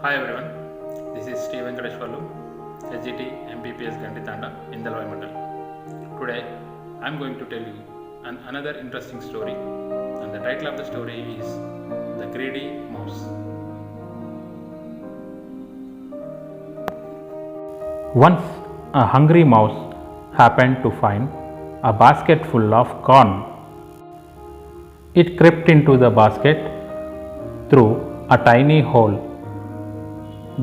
Hi everyone, this is Steve Venkateshwarlu, SGT MPPS Ganditanda in Dalvai Mandal. Today I am going to tell you another interesting story, and the title of the story is The Greedy Mouse. Once a hungry mouse happened to find a basket full of corn. It crept into the basket through a tiny hole.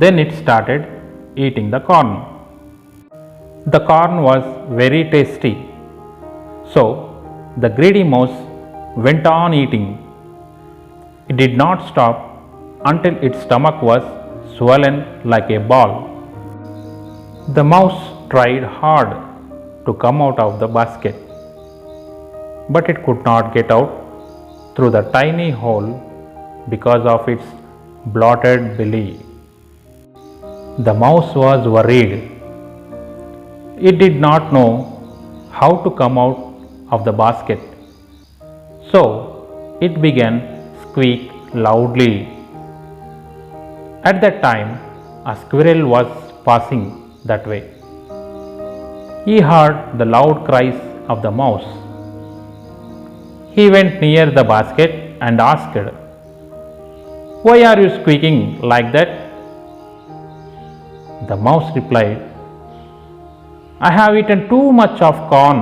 Then it started eating the corn. The corn was very tasty, so the greedy mouse went on eating. It did not stop until its stomach was swollen like a ball. The mouse tried hard to come out of the basket, but it could not get out through the tiny hole because of its bloated belly. The mouse was worried. It did not know how to come out of the basket, so it began squeak loudly. At that time, a squirrel was passing that way. He heard the loud cries of the mouse. He went near the basket and asked, "Why are you squeaking like that?" The mouse replied, "I have eaten too much of corn.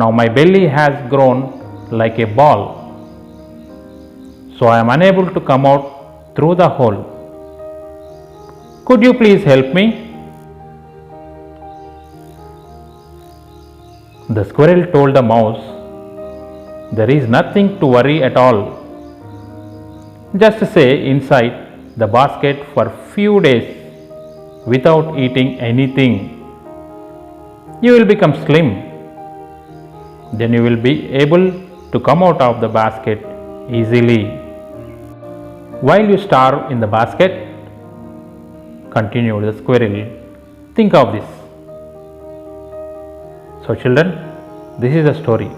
Now my belly has grown like a ball, so I am unable to come out through the hole. Could you please help me?" The squirrel told the mouse, "There is nothing to worry at all. Just stay inside the basket for few days without eating anything. You will become slim. Then you will be able to come out of the basket easily. While you starve in the basket," continued the squirrel, "think of this." So children, this is the story.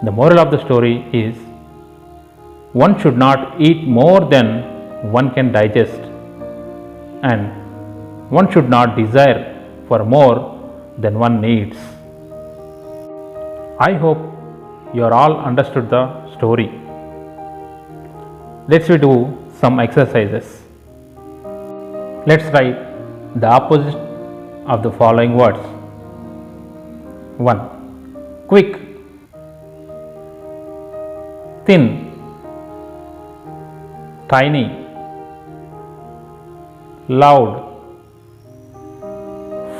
The moral of the story is, one should not eat more than one can digest, and one should not desire for more than one needs. I hope you are all understood the story. Let's do some exercises. Let's write the opposite of the following words. 1. Quick, thin, tiny, loud,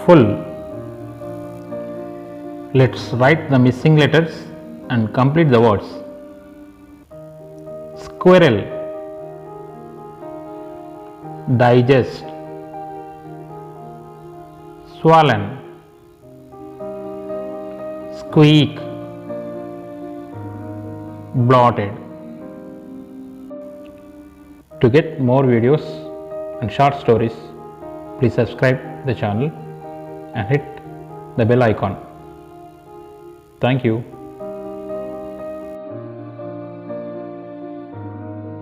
full. Let's write the missing letters and complete the words. Squirrel, digest, swollen, squeak, bloated. To get more videos and short stories, please subscribe the channel and hit the bell icon. Thank you.